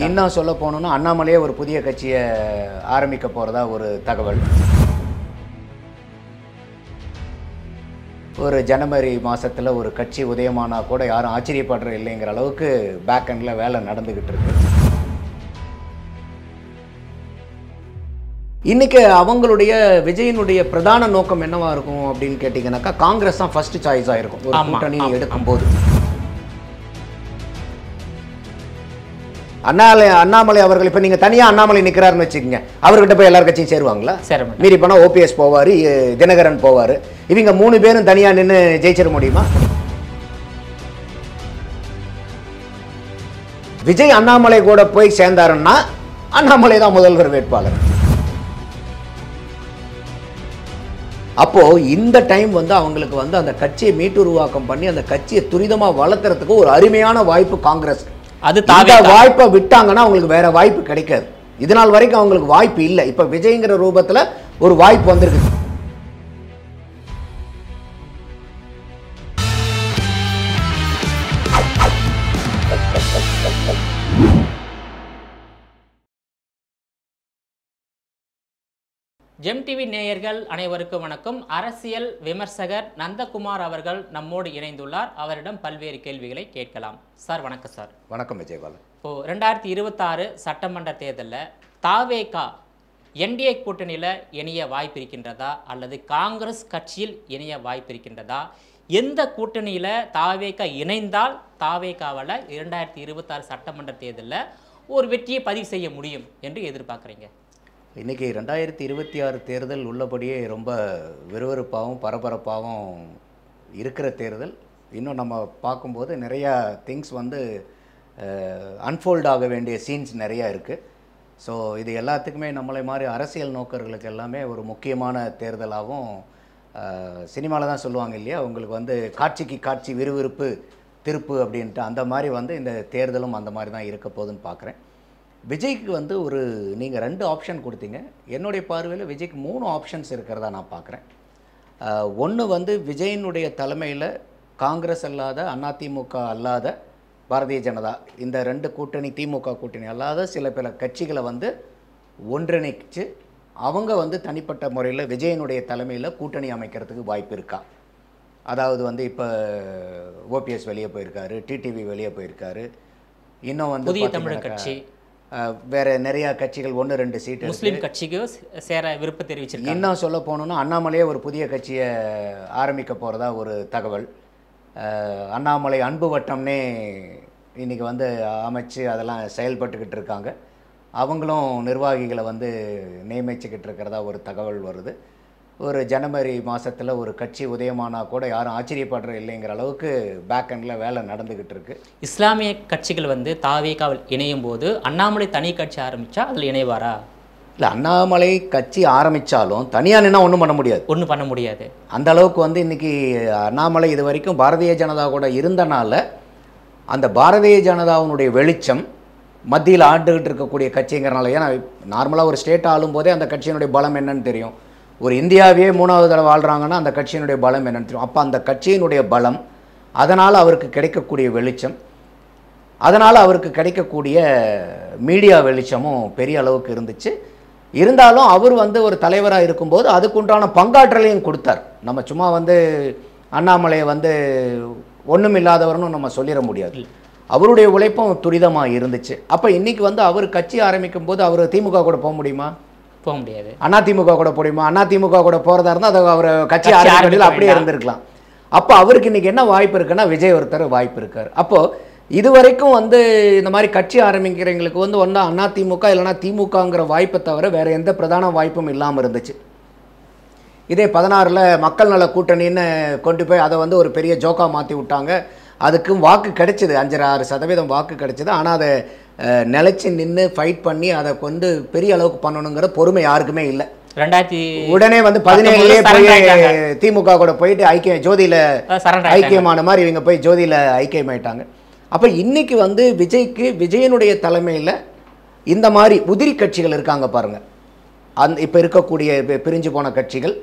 இன்னும் சொல்ல போனோம்னா அண்ணாமலையே ஒரு புதிய கட்சியை ஆரம்பிக்க போகிறதா ஒரு தகவல். ஒரு ஜனவரி மாதத்தில் ஒரு கட்சி உதயமானா கூட யாரும் ஆச்சரியப்படுற இல்லைங்கிற அளவுக்கு பேக் எண்டில் வேலை நடந்துக்கிட்டு இருக்கு. இன்றைக்கி அவங்களுடைய விஜயினுடைய பிரதான நோக்கம் என்னவா இருக்கும் அப்படின்னு கேட்டிங்கன்னாக்கா, காங்கிரஸ் தான் ஃபர்ஸ்ட் சாய்ஸாக இருக்கும் ஒரு கூட்டணி எடுக்கும்போது. அண்ணாமலை அவர்கள் இப்போ நீங்கள் தனியாக அண்ணாமலை நிற்கிறாருன்னு வச்சுக்கோங்க, அவர்கிட்ட போய் எல்லார் கட்சியும் சேருவாங்களா? மீறி போனால் ஓபிஎஸ் போவார், தினகரன் போவார். இவங்க 3 பேரும் தனியாக நின்று ஜெயிச்சிட முடியுமா? விஜய் அண்ணாமலை கூட போய் சேர்ந்தாருன்னா அண்ணாமலை தான் முதல்வர் வேட்பாளர். அப்போ இந்த டைம் அவங்களுக்கு அந்த கட்சியை மீட்டுருவாக்கம் பண்ணி அந்த கட்சியை துரிதமாக வளர்த்துறதுக்கு ஒரு அருமையான வாய்ப்பு காங்கிரஸ். அது வாய்ப்பை விட்டாங்கன்னா அவங்களுக்கு வேற வாய்ப்பு கிடைக்காது. இதனால் வரைக்கும் அவங்களுக்கு வாய்ப்பு இல்லை. இப்ப விஜய்ங்கிற ரூபத்துல ஒரு வாய்ப்பு வந்திருக்கு. ஜெம் டிவி நேயர்கள் அனைவருக்கும் வணக்கம். அரசியல் விமர்சகர் நந்தகுமார் அவர்கள் நம்மோடு இணைந்துள்ளார். அவரிடம் பல்வேறு கேள்விகளை கேட்கலாம். சார் வணக்கம். சார் வணக்கம் விஜயபாலன். இப்போ 2026 சட்டமன்ற தேர்தலில் தாவேகா என்டிஏ கூட்டணியில் இணைய வாய்ப்பு இருக்கின்றதா அல்லது காங்கிரஸ் கட்சியில் இணைய வாய்ப்பு இருக்கின்றதா? எந்த கூட்டணியில் தாவேகா இணைந்தால் தாவேகாவால் 2026 சட்டமன்ற தேர்தலில் ஒரு வெற்றியை பதிவு செய்ய முடியும் என்று எதிர்பார்க்குறீங்க? இன்றைக்கி 2026 தேர்தல் உள்ளபடியே ரொம்ப விறுவிறுப்பாகவும் பரபரப்பாகவும் இருக்கிற தேர்தல். இன்னும் நம்ம பார்க்கும்போது நிறையா திங்ஸ் அன்ஃபோல்ட் ஆக வேண்டிய சீன்ஸ் நிறையா இருக்குது. ஸோ இது எல்லாத்துக்குமே நம்மளை மாதிரி அரசியல் நோக்கர்களுக்கு எல்லாமே ஒரு முக்கியமான தேர்தலாகவும், சினிமாவில் தான் சொல்லுவாங்க இல்லையா, உங்களுக்கு காட்சிக்கு காட்சி விறுவிறுப்பு திருப்பு அப்படின்ட்டு, அந்த மாதிரி இந்த தேர்தலும் அந்த மாதிரி தான் இருக்க போகுதுன்னு பார்க்குறேன். விஜய்க்கு ஒரு நீங்கள் 2 ஆப்ஷன் கொடுத்தீங்க. என்னுடைய பார்வையில் விஜய்க்கு 3 ஆப்ஷன்ஸ் இருக்கிறதா நான் பார்க்குறேன். ஒன்று விஜயினுடைய தலைமையில் காங்கிரஸ் அல்லாத, அதிமுக அல்லாத, பாரதிய ஜனதா, இந்த 2 கூட்டணி, திமுக கூட்டணி அல்லாத சில பல கட்சிகளை ஒன்றிணைச்சு அவங்க தனிப்பட்ட முறையில் விஜயனுடைய தலைமையில் கூட்டணி அமைக்கிறதுக்கு வாய்ப்பு இருக்கா? அதாவது இப்போ ஓபிஎஸ் வெளியே போயிருக்காரு, டிடிவி வெளியே போயிருக்காரு, இன்னும் புதிய தமிழர் கட்சி, வேற நிறைய கட்சிகள் 1-2 சீட்டு முஸ்லீம் கட்சிக்கு சேர விருப்பம் தெரிவிச்சிருக்காங்க. இன்னும் சொல்ல போனோம்னா அண்ணாமலையே ஒரு புதிய கட்சியை ஆரம்பிக்க போகிறதா ஒரு தகவல். அண்ணாமலை அன்பு வட்டம்னே இன்றைக்கி அமைச்சு அதெல்லாம் செயல்பட்டுக்கிட்டு இருக்காங்க. அவங்களும் நிர்வாகிகளை நியமிச்சுக்கிட்டு இருக்கிறதா ஒரு தகவல் வருது. ஒரு ஜனவரி மாதத்தில் ஒரு கட்சி உதயமானா கூட யாரும் ஆச்சரியப்படுற இல்லைங்கிற அளவுக்கு பேக் எண்டில் வேலை நடந்துக்கிட்டு இருக்கு. இஸ்லாமிய கட்சிகள் தாவேகாவில் இணையும் போது அண்ணாமலை தனி கட்சி ஆரம்பித்தா அதில் இணைவாரா? இல்லை, அண்ணாமலை கட்சி ஆரம்பித்தாலும் தனியாக நின்னா ஒன்றும் பண்ண முடியாது. அந்த அளவுக்கு இன்றைக்கி அண்ணாமலை இது வரைக்கும் பாரதிய ஜனதா கூட இருந்தனால அந்த பாரதிய ஜனதாவுடைய வெளிச்சம் மத்தியில் ஆண்டுகிட்டு இருக்கக்கூடிய கட்சிங்கிறனால, ஏன்னா நார்மலாக ஒரு ஸ்டேட் ஆளும் போதே அந்த கட்சியினுடைய பலம் என்னன்னு தெரியும். ஒரு இந்தியாவே 3வது தடவை வாழ்கிறாங்கன்னா அந்த கட்சியினுடைய பலம் என்னன்னு தெரியும். அப்போ அந்த கட்சியினுடைய பலம், அதனால் அவருக்கு கிடைக்கக்கூடிய வெளிச்சம், அதனால் அவருக்கு கிடைக்கக்கூடிய மீடியா வெளிச்சமும் பெரிய அளவுக்கு இருந்துச்சு. இருந்தாலும் அவர் ஒரு தலைவராக இருக்கும்போது அதுக்குண்டான பங்காற்றலையும் கொடுத்தார். நம்ம சும்மா அண்ணாமலையை ஒன்றும் இல்லாதவர்னு நம்ம சொல்லிட முடியாது. அவருடைய உழைப்பும் துரிதமாக இருந்துச்சு. அப்போ இன்றைக்கி அவர் கட்சி ஆரம்பிக்கும் போது அவர் திமுக கூட போக முடியுமா? போக முடியாது. அதிமுக கூட போடுமா? அதிமுக கூட போகிறதா இருந்தால் அதை அவர் கட்சி ஆரம்பிக்கிறதுல அப்படியே இருந்திருக்கலாம். அப்போ அவருக்கு இன்றைக்கி என்ன வாய்ப்பு இருக்குன்னா விஜய் ஒருத்தர் வாய்ப்பு இருக்கார். அப்போது இது வரைக்கும் இந்த மாதிரி கட்சி ஆரம்பிக்கிறவங்களுக்கு ஒன்றா அதிமுக இல்லைனா திமுகங்கிற வாய்ப்பை தவிர வேறு எந்த பிரதான வாய்ப்பும் இல்லாமல் இருந்துச்சு. இதே 16ல் மக்கள் நல கூட்டணின்னு கொண்டு போய் அதை ஒரு பெரிய ஜோக்கா மாற்றி விட்டாங்க. அதுக்கும் வாக்கு கிடைச்சிது, 5-6% வாக்கு கிடைச்சிது. ஆனால் அதை நிலைச்சி நின்று ஃபைட் பண்ணி அதை பெரிய அளவுக்கு பண்ணணுங்கிற பொறுமை யாருக்குமே இல்லை. உடனே 17லேயே போய் திமுக கூட போயிட்டு ஜோதியில் ஐக்கியமான மாதிரி இவங்க போய் ஜோதியில் ஐக்கியமாயிட்டாங்க. அப்போ இன்னைக்கு விஜய்க்கு விஜயனுடைய தலைமையில் இந்த மாதிரி உதிரி கட்சிகள் இருக்காங்க பாருங்கள். இப்போ இருக்கக்கூடிய பிரிஞ்சு போன கட்சிகள்,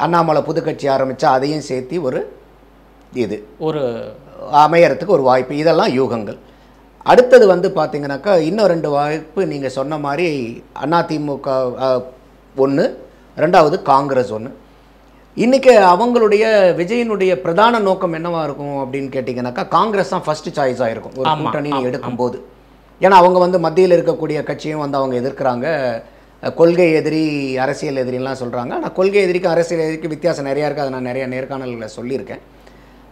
அண்ணாமலை புது கட்சி ஆரம்பித்தா அதையும் சேர்த்து ஒரு அமையறதுக்கு ஒரு வாய்ப்பு. இதெல்லாம் யூகங்கள். அடுத்தது வந்து பார்த்தீங்கன்னாக்கா இன்னும் 2 வாய்ப்பு நீங்கள் சொன்ன மாதிரி அதிமுக ஒன்று, ரெண்டாவது காங்கிரஸ் ஒன்று. இன்றைக்கி அவங்களுடைய விஜயினுடைய பிரதான நோக்கம் என்னவாக இருக்கும் அப்படின்னு கேட்டிங்கனாக்கா காங்கிரஸ் தான் ஃபஸ்ட்டு சாய்ஸாக இருக்கும் ஒரு கூட்டணி எடுக்கும்போது. ஏன்னா அவங்க வந்து மத்தியில் இருக்கக்கூடிய கட்சியும் வந்து அவங்க எதிர்க்கிறாங்க. கொள்கை எதிரி அரசியல் எதிரிலாம் சொல்கிறாங்க. ஆனால் கொள்கை எதிரிக்கு அரசியல் எதிரிக்கு வித்தியாசம் நிறையா இருக்குது. அதை நான் நிறைய நேர்காணல்களை சொல்லியிருக்கேன்.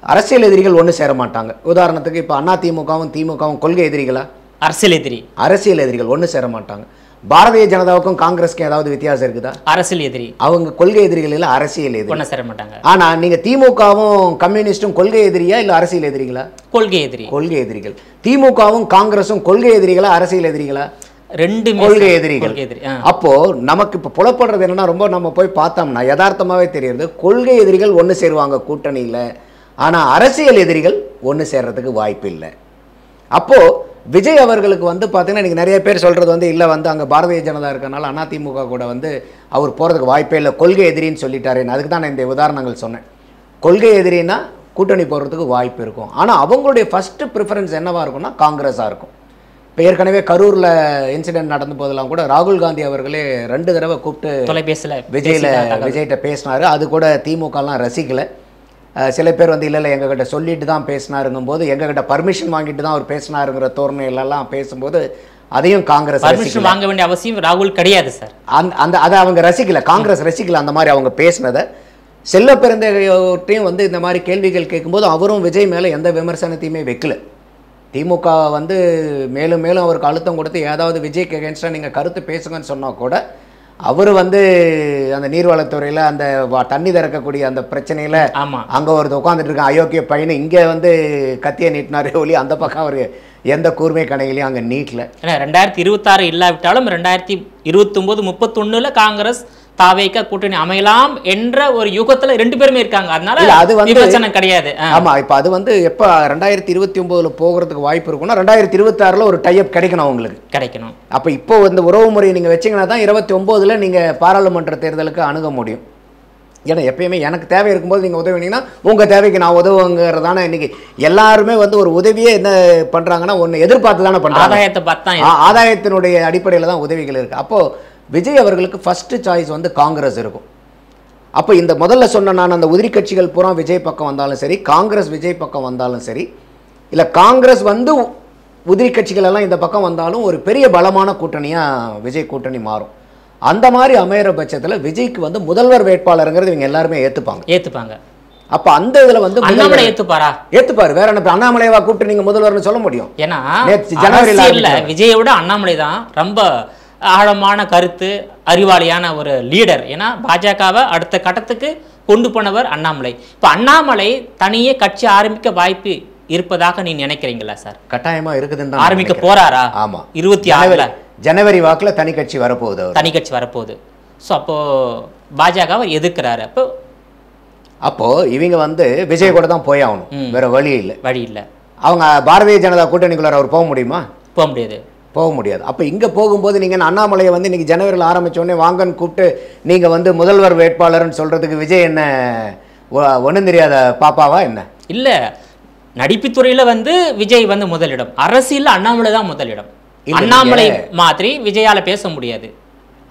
அரசியல் எதிரிகள் ஒன்று சேர மாட்டாங்க. உதாரணத்துக்கு இப்போ அதிமுகவும் திமுகவும் கொள்கை எதிரிகளா? அரசியல் எதிரிகள் ஒன்று சேர மாட்டாங்க. பாரதிய ஜனதாவுக்கும் காங்கிரஸ்க்கும் ஏதாவது வித்தியாசம் இருக்குதா? அரசியல் எதிரி. அவங்க கொள்கை எதிரிகள் இல்லை, அரசியல் எதிரி. ஒன்று சேர மாட்டாங்க. ஆனால் நீங்கள் திமுகவும் கம்யூனிஸ்டும் கொள்கை எதிரியா இல்லை அரசியல் எதிரிகளா? கொள்கை எதிரி. கொள்கை எதிரிகள். திமுகவும் காங்கிரஸும் கொள்கை எதிரிகளா அரசியல் எதிரிகளா? ரெண்டு கொள்கை எதிரிகள். அப்போ நமக்கு இப்போ புலப்படுறது என்னன்னா, ரொம்ப நம்ம போய் பார்த்தோம்னா யதார்த்தமாகவே தெரியுது, கொள்கை எதிரிகள் ஒன்று சேருவாங்க கூட்டணியில். ஆனால் அரசியல் எதிரிகள் ஒன்று சேர்றதுக்கு வாய்ப்பு இல்லை. அப்போது விஜய் அவர்களுக்கு வந்து பார்த்தீங்கன்னா இன்றைக்கி நிறைய பேர் சொல்கிறது வந்து இல்லை வந்து அங்கே பாரதிய ஜனதா இருக்கிறனால அதிமுக கூட வந்து அவர் போகிறதுக்கு வாய்ப்பே இல்லை, கொள்கை எதிரின்னு சொல்லிட்டாருன்னு. அதுக்கு தான் நான் இந்த உதாரணங்கள் சொன்னேன். கொள்கை எதிரின்னா கூட்டணி போகிறதுக்கு வாய்ப்பு இருக்கும். ஆனால் அவங்களுடைய ஃபஸ்ட்டு ப்ரிஃபரன்ஸ் என்னவாக இருக்கும்னா காங்கிரஸாக இருக்கும். இப்போ ஏற்கனவே கரூரில் இன்சிடென்ட் நடந்த போதெல்லாம் கூட ராகுல் காந்தி அவர்களே 2 தடவை கூப்பிட்டு தொலைபேசியில் விஜய்கிட்ட பேசினார். அது கூட திமுகலாம் ரசிக்கலை. சில பேர் வந்து இல்லை எங்ககிட்ட சொல்லிட்டு தான் பேசினாருங்கும்போது, எங்ககிட்ட பர்மிஷன் வாங்கிட்டு தான் அவர் பேசினாருங்கிற தோரணையிலலாம் பேசும்போது அதையும் காங்கிரஸ் பர்மிஷன் வாங்க வேண்டிய அவசியம் ராகுல் கிடையாது சார். அதை அவங்க ரசிக்கல, காங்கிரஸ் ரசிக்கல அந்த மாதிரி அவங்க பேசினதை. செல்ல பிறந்தையும் வந்து இந்த மாதிரி கேள்விகள் கேட்கும்போது அவரும் விஜய் மேலே எந்த விமர்சனத்தையுமே வைக்கல. திமுக வந்து மேலும் மேலும் அவருக்கு அழுத்தம் கொடுத்து ஏதாவது விஜய்க்கு அகேன்ஸ்டாக நீங்கள் கருத்து பேசுங்கன்னு சொன்னால் கூட அவர் வந்து அந்த நீர்வளத்துறையில் அந்த தண்ணி திறக்கக்கூடிய அந்த பிரச்சனையில் அங்கே ஒரு உட்காந்துட்டு இருக்கான் அயோக்கிய பையனு. இங்கே வந்து கத்தியை நீட்டினாரே ஒளி அந்த பக்கம் அவர் எந்த கூர்மை கணைகளையும் அங்கே நீட்டல. 2026 இல்லாவிட்டாலும் 2029, 31 காங்கிரஸ் தாவேக கூட்டணி அமையலாம் என்ற ஒரு யுகத்துல 2 பேருமே இருக்காங்க. அதனால அது வந்து விமர்சனம் கிடையாது. ஆமா, இப்போ அது வந்து எப்போ 2029 போகிறதுக்கு வாய்ப்பு இருக்குன்னா 2026 ஒரு டைப் கிடைக்கணும் அவங்களுக்கு. கிடைக்கணும். அப்போ இப்போ இந்த உறவு முறையை நீங்கள் வச்சிங்கன்னா தான் 29 நீங்கள் பாராளுமன்ற தேர்தலுக்கு அணுக முடியும். ஏன்னா எப்பயுமே எனக்கு தேவை இருக்கும்போது நீங்கள் உதவினீங்கன்னா உங்கள் தேவைக்கு நான் உதவுங்கிறதான இன்றைக்கி எல்லாருமே வந்து ஒரு உதவியே என்ன பண்ணுறாங்கன்னா ஒன்று எதிர்பார்த்து தானே பண்ணுறாங்க. ஆதாயத்தை பார்த்தா ஆதாயத்தினுடைய அடிப்படையில் தான் உதவிகள் இருக்குது. அப்போது விஜய் அவர்களுக்கு ஃபஸ்ட்டு சாய்ஸ் வந்து காங்கிரஸ் இருக்கும். அப்போ இந்த முதல்ல சொன்ன நான் அந்த உதிரி கட்சிகள் பூரா விஜய் பக்கம் வந்தாலும் சரி, காங்கிரஸ் விஜய் பக்கம் வந்தாலும் சரி, இல்லை காங்கிரஸ் வந்து உதிரி கட்சிகள் எல்லாம் இந்த பக்கம் வந்தாலும் ஒரு பெரிய பலமான கூட்டணியாக விஜய் கூட்டணி மாறும். அந்த மாதிரி அமையிற பட்சத்தில் விஜய்க்கு வந்து முதல்வர் வேட்பாளருங்கிறது இவங்க எல்லாருமே ஏற்றுப்பாங்க. அப்போ அந்த இதில் வந்து அண்ணாமலை ஏற்றுப்பாரு. வேற என்ன அண்ணாமலைவா கூப்பிட்டு நீங்கள் முதல்வர்னு சொல்ல முடியும்? ஏன்னா ஜனவரியில் விஜயோட அண்ணாமலை தான் ரொம்ப ஆழமான கருத்து, அறிவாளியான ஒரு லீடர். ஏன்னா பாஜகவை அடுத்த கட்டத்துக்கு கொண்டு போனவர் அண்ணாமலை. இப்போ அண்ணாமலை தனியே கட்சி ஆரம்பிக்க வாய்ப்பு இருப்பதாக நீ நினைக்கிறீங்களா சார்? கட்டாயமா இருக்குதுன்னு ஆரம்பிக்க போறாரா? ஆமா, 26 ஜனவரி வாக்குல தனி கட்சி வரப்போகுது. ஸோ அப்போ பாஜகவை எதிர்க்கிறாரு. அப்போ இவங்க வந்து விஜய் கூட தான் போய் ஆகணும், வேற வழி இல்லை. அவங்க பாரதிய ஜனதா கூட்டணிக்குள்ளார அவர் போக முடியுமா? போக முடியாது. அப்போ இங்கே போகும்போது நீங்கள் அண்ணாமலையை வந்து இன்றைக்கி ஜனவரியில் ஆரம்பித்தோடனே வாங்கன்னு கூப்பிட்டு நீங்கள் வந்து முதல்வர் வேட்பாளர்னு சொல்கிறதுக்கு விஜய் என்ன ஒன்றும் தெரியாத பாப்பாவா என்ன? இல்லை, நடிப்புத்துறையில் வந்து விஜய் வந்து முதலிடம், அரசியல் அண்ணாமலை தான் முதலிடம். அண்ணாமலை மாதிரி விஜயால பேச முடியாது.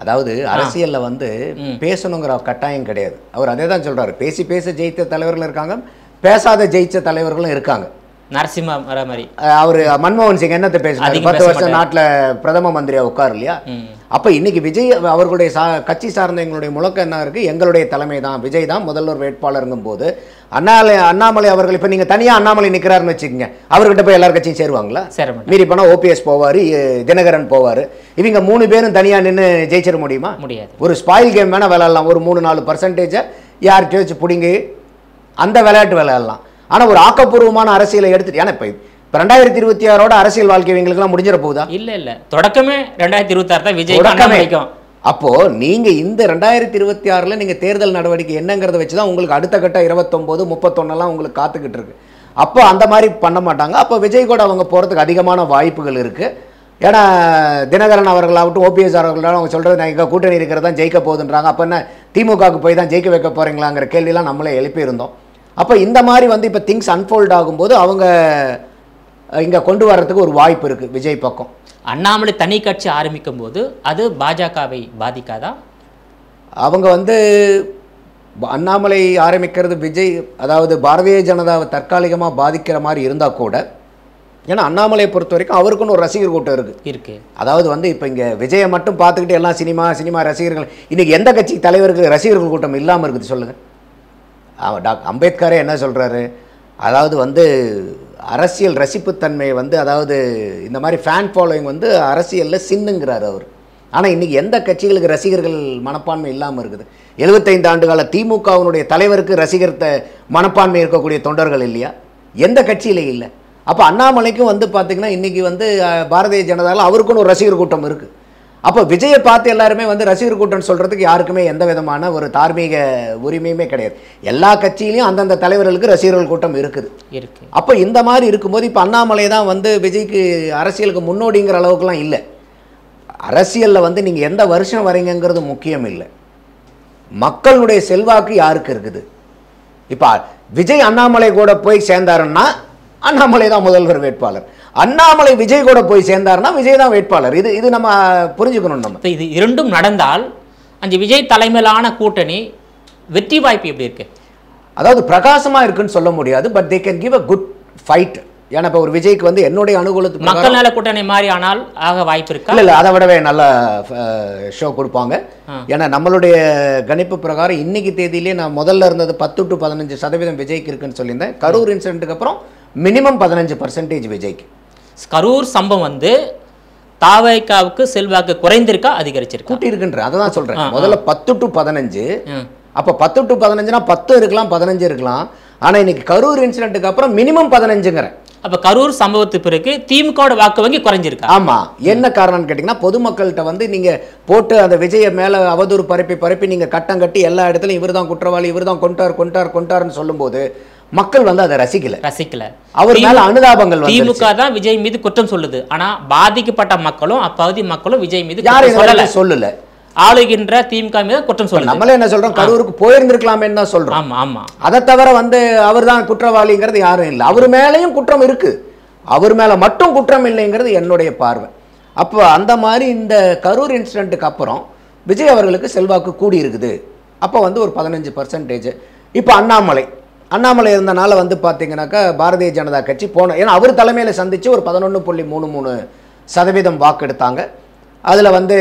அதாவது அரசியலில் வந்து பேசணுங்கிற கட்டாயம் கிடையாது. அவர் அதே தான் சொல்கிறார், பேசி ஜெயித்த தலைவர்கள் இருக்காங்க, பேசாத ஜெயிச்ச தலைவர்களும் இருக்காங்க. நரசிம்ம மாதிரி அவர் மன்மோகன் சிங் என்னத்தை பேசினார், 10 வருஷம் நாட்டில் பிரதம மந்திரியா உட்கார் இல்லையா? அப்போ இன்னைக்கு விஜய் அவர்களுடைய கட்சி சார்ந்த எங்களுடைய முழக்கம் என்ன இருக்குது, எங்களுடைய தலைமை தான், விஜய் தான் முதல்வர் வேட்பாளருங்கும் போது அண்ணாமலை அவர்கள் இப்போ நீங்கள் தனியாக அண்ணாமலை நிற்கிறாருன்னு வச்சுக்கோங்க, அவர்கிட்ட போய் எல்லார் கட்சியும் சேருவாங்களா? மீறி போனால் ஓபிஎஸ் போவார், தினகரன் போவார். இவங்க 3 பேரும் தனியாக நின்று ஜெயிச்சிட முடியுமா? முடியாது. ஒரு ஸ்பாயில் கேம் வேணால் விளையாடலாம், ஒரு 3-4% யார்கிட்ட வச்சு பிடிங்கி அந்த விளையாட்டு விளையாடலாம். ஆனால் ஒரு ஆக்கப்பூர்வமான அரசியலை எடுத்துட்டு, ஏன்னா இப்போ 2026 அரசியல் வாழ்க்கை இவங்களுக்குலாம் முடிஞ்சிட போகுதா? இல்லை, தொடக்கமே 2026 தான் விஜய். அப்போ நீங்க இந்த 2026 நீங்க தேர்தல் நடவடிக்கை என்னங்கிறத வச்சு தான் உங்களுக்கு அடுத்த கட்ட 29, 31 உங்களுக்கு காத்துக்கிட்டு இருக்கு. அப்போ அந்த மாதிரி பண்ண மாட்டாங்க. அப்போ விஜய் கூட அவங்க போறதுக்கு அதிகமான வாய்ப்புகள் இருக்கு. ஏன்னா தினகரன் அவர்களாகட்டும், ஓபிஎஸ் அவர்களாகட்டும் அவங்க சொல்றது நான் எங்கள் கூட்டணி இருக்கிறதா ஜெயிக்க போகுதுன்றாங்க. அப்போ என்ன திமுகவுக்கு போய் தான் ஜெயிக்க வைக்க போறீங்களாங்கிற கேள்வியெல்லாம் நம்மளே எழுப்பியிருந்தோம். அப்போ இந்த மாதிரி வந்து இப்போ திங்ஸ் அன்ஃபோல்ட் ஆகும்போது அவங்க இங்கே கொண்டு வர்றதுக்கு ஒரு வாய்ப்பு இருக்குது விஜய் பக்கம். அண்ணாமலை தனி கட்சி ஆரம்பிக்கும் போது அது பாஜகவை பாதிக்காதா? அவங்க வந்து அண்ணாமலை ஆரம்பிக்கிறது விஜய், அதாவது பாரதிய ஜனதாவை தற்காலிகமாக பாதிக்கிற மாதிரி இருந்தால் கூட, ஏன்னா அண்ணாமலையை பொறுத்த வரைக்கும் அவருக்குன்னு ஒரு ரசிகர் கூட்டம் இருக்கு. அதாவது வந்து இப்போ இங்கே விஜயை மட்டும் பார்த்துக்கிட்டு எல்லாம் சினிமா ரசிகர்கள், இன்றைக்கி எந்த கட்சி தலைவருக்கு ரசிகர்கள் கூட்டம் இல்லாமல் இருக்குது சொல்லுங்கள்? டாக்டர் அம்பேத்கரே என்ன சொல்கிறாரு, அதாவது வந்து அரசியல் ரசிப்புத்தன்மை வந்து, அதாவது இந்த மாதிரி ஃபேன் ஃபாலோயிங் வந்து அரசியலில் சின்னுங்கிறார் அவர். ஆனால் இன்றைக்கி எந்த கட்சிகளுக்கு ரசிகர்கள் மனப்பான்மை இல்லாமல் இருக்குது? 75 ஆண்டுகால திமுகவினுடைய தலைவருக்கு ரசிகர் மனப்பான்மை இருக்கக்கூடிய தொண்டர்கள் இல்லையா? எந்த கட்சியிலே இல்லை. அப்போ அண்ணாமலைக்கும் வந்து பார்த்திங்கன்னா இன்றைக்கி வந்து பாரதிய ஜனதாவில் அவருக்குன்னு ஒரு ரசிகர் கூட்டம் இருக்குது. அப்போ விஜயை பார்த்து எல்லாருமே வந்து ரசிகர் கூட்டம் சொல்கிறதுக்கு யாருக்குமே எந்த விதமான ஒரு தார்மீக உரிமையுமே கிடையாது. எல்லா கட்சியிலையும் அந்தந்த தலைவர்களுக்கு ரசிகர்கள் கூட்டம் இருக்குது. அப்போ இந்த மாதிரி இருக்கும்போது இப்போ அண்ணாமலை தான் வந்து விஜய்க்கு அரசியலுக்கு முன்னோடிங்கிற அளவுக்குலாம் இல்லை. அரசியலில் வந்து நீங்கள் எந்த வருஷம் வரீங்கிறது முக்கியம் இல்லை, மக்களுடைய செல்வாக்கு யாருக்கு இருக்குது. இப்போ விஜய் அண்ணாமலை கூட போய் சேர்ந்தாருன்னா அண்ணாமலை தான் முதல்வர் வேட்பாளர், அண்ணாமலை விஜய் கூட போய் சேர்ந்தாருன்னா விஜய் தான் வேட்பாளர். இது நம்ம புரிஞ்சுக்கணும். நம்ம இது இரண்டும் நடந்தால் அந்த விஜய் தலைமையிலான கூட்டணி வெற்றி வாய்ப்பு எப்படி இருக்கு? அதாவது பிரகாசமாக இருக்குன்னு சொல்ல முடியாது, but they can give a good fight. ஏன்னா இப்போ ஒரு விஜய்க்கு வந்து என்னுடைய அனுகூலத்துக்கு மக்கள் நல கூட்டணி மாதிரி ஆனால் ஆக வாய்ப்பு இருக்கா? இல்லை, அதை விடவே நல்ல ஷோ கொடுப்பாங்க. ஏன்னா நம்மளுடைய கணிப்பு பிரகாரம் இன்னைக்கு தேதியிலே நான் முதல்ல இருந்தது 10 to 15% விஜய்க்கு இருக்குன்னு சொல்லியிருந்தேன். கரூர் இன்சிடென்ட்டுக்கு அப்புறம் மினிமம் 15% விஜய்க்கு. கரூர் சம்பவம் வந்து தாவேகாவுக்கு செல்வாக்கு குறைந்திருக்கா அதிகரிச்சிருக்கா? கூட்டி இருக்குன்ற அதை தான் சொல்கிறேன். முதல்ல 10 to 15, அப்போ 10 to 15னா 10 இருக்கலாம் 15 இருக்கலாம். ஆனால் இன்னைக்கு கரூர் இன்சிடென்ட்டுக்கு அப்புறம் மினிமம் 15ங்கிறேன். அப்போ கரூர் சம்பவத்துக்கு பிறகு திமுக வாக்கு வங்கி குறைஞ்சிருக்கா? ஆமாம். என்ன காரணம்னு கேட்டிங்கன்னா, பொதுமக்கள்கிட்ட வந்து நீங்கள் போட்டு அந்த விஜயை மேலே அவதூறு பரப்பி நீங்கள் கட்டம் கட்டி எல்லா இடத்துலையும் இவர் தான் குற்றவாளி, இவர் தான் கொண்டாருன்னு சொல்லும்போது மக்கள் வந்து அதை ரசிக்கல. அவர் மேல அனுதாபங்கள் வந்து திமுக தான் விஜய் மீது குற்றம் சொல்லுது. ஆனா பாதிக்கப்பட்ட மக்களும் அப்பகுதி மக்களும் விஜய் மீது யாரும் சொல்லல. ஆளுகின்ற திமுக மீது குற்றம் சொல்லுது. நம்மளே என்ன சொல்றோம், கரூருக்கு போயிருந்திருக்கலாமேன்னு தான் சொல்றோம். ஆமா ஆமா. அதை தவிர வந்து அவர் தான் குற்றவாளிங்கிறது யாரும் இல்லை. அவர் மேலேயும் குற்றம் இருக்கு, அவர் மேல மட்டும் குற்றம் இல்லைங்கிறது என்னுடைய பார்வை. அப்போ அந்த மாதிரி இந்த கரூர் இன்சிடென்ட்டுக்கு அப்புறம் விஜய் அவர்களுக்கு செல்வாக்கு கூடி இருக்குது. அப்போ வந்து ஒரு 15%. இப்போ அண்ணாமலை இருந்தனால வந்து பார்த்தீங்கன்னாக்கா பாரதிய ஜனதா கட்சி ஏன்னா அவர் தலைமையில் சந்தித்து ஒரு 11.33% வாக்கு எடுத்தாங்க. அதில் வந்து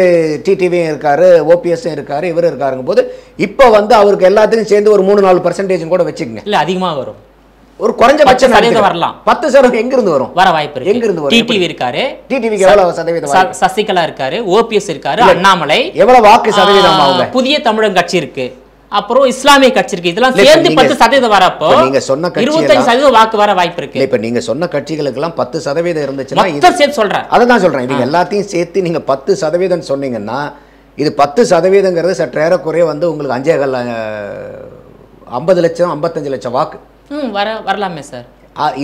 டிடிவியும் இருக்கார், ஓபிஎஸும் இருக்கார், இவர் இருக்காருங்கும் போது இப்போ வந்து அவருக்கு எல்லாத்தையும் சேர்ந்து ஒரு 3-4% கூட வச்சுக்கோங்க. இல்லை அதிகமாக வரும், ஒரு குறைஞ்சபட்சம் வரலாம். 10% எங்கிருந்து வரும்? வர வாய்ப்பு இருக்கு. எங்கிருந்து வரும்? டிடிவி இருக்காரு, டிடிவிக்கு எவ்வளவு சதவீதம்? சசிகலா இருக்காரு, ஓபிஎஸ் இருக்காரு, அண்ணாமலை எவ்வளவு வாக்கு சதவீதம் ஆகுங்க? புதிய தமிழகம் கட்சி இருக்கு, அப்புறம் இஸ்லாமிய கட்சி இருக்கு. இதெல்லாம் சேர்ந்து 10% வரப்போ நீங்க சொன்ன 25% வாக்கு வர வாய்ப்பு இருக்கு. இப்ப நீங்க சொன்ன கட்சிகளுக்கு எல்லாம் 10% இருந்துச்சுன்னா சேர்த்து சொல்றேன், அதான் சொல்றேன். இது எல்லாத்தையும் சேர்த்து நீங்க 10% சொன்னீங்கன்னா இது 10%ங்கிறது சற்று ஏறக்குறைய வந்து உங்களுக்கு 50 லட்சம் 55 லட்சம் வாக்கு வரலாமே சார்.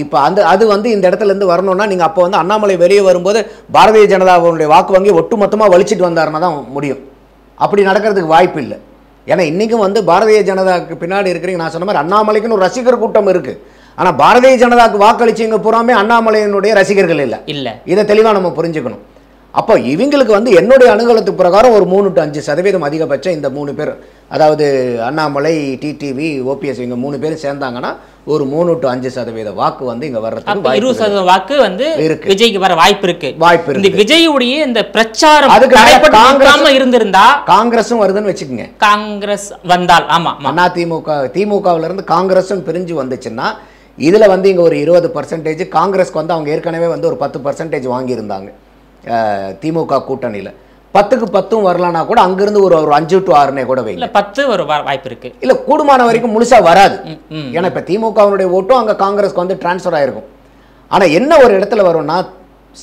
இப்போ அது வந்து இந்த இடத்துல இருந்து வரணும்னா நீங்கள் அப்போ வந்து அண்ணாமலை வெளியே வரும்போது பாரதிய ஜனதாவுடைய வாக்கு வங்கி ஒட்டுமொத்தமாக வலிச்சிட்டு வந்தாருன்னா தான் முடியும். அப்படி நடக்கிறதுக்கு வாய்ப்பு இல்லை. ஏன்னா இன்றைக்கும் வந்து பாரதிய ஜனதாவுக்கு பின்னாடி இருக்கிறீங்க. நான் சொன்ன மாதிரி அண்ணாமலைக்குன்னு ஒரு ரசிகர் கூட்டம் இருக்குது. ஆனால் பாரதிய ஜனதாவுக்கு வாக்களிச்சிங்க பூராமே அண்ணாமலையினுடைய ரசிகர்கள் இல்லை. இதை தெளிவாக நம்ம புரிஞ்சுக்கணும். அப்போ இவங்களுக்கு வந்து என்னுடைய அனுகூலத்துக்கு பிரகாரம் ஒரு 3 to 5% அதிகபட்சம் இந்த 3 பேர், அதாவது அண்ணாமலை, டிடிவி, ஓபிஎஸ், இவங்க 3 பேரும் சேர்ந்தாங்கன்னா ஒரு 3 to 5% வாக்கு வந்து இங்க வர்றதுக்கு 20% வாக்கு வந்து விஜய்க்கு வர வாய்ப்பு இருக்கு. இந்த விஜயுடைய இந்த பிரச்சாரம் தடைபடாம இருந்திருந்தா காங்கிரஸும் வருதுன்னு வச்சுக்கோங்க. காங்கிரஸ் வந்தால் அண்ணா திமுகவில இருந்து காங்கிரஸும் பிரிஞ்சு வந்துச்சுன்னா இதுல வந்து இங்க ஒரு 20%, காங்கிரஸ்க்கு வந்து அவங்க ஏற்கனவே வந்து ஒரு 10% வாங்கியிருந்தாங்க திமுக கூட்டணியில். 10க்கு 10 வரலன்னா கூட அங்கிருந்து ஒரு 5 to 6 கூட வைங்க. 10 ஒரு வாய்ப்பு இருக்கு. இல்ல கூடுமான வரைக்கும் முழுசா வராது. ஏன்னா இப்ப திமுகவினுடைய ஓட்டும் அங்க காங்கிரஸ்க்கு வந்து டிரான்ஸ்ஃபர் ஆயிருக்கும். ஆனா என்ன ஒரு இடத்துல வரும்னா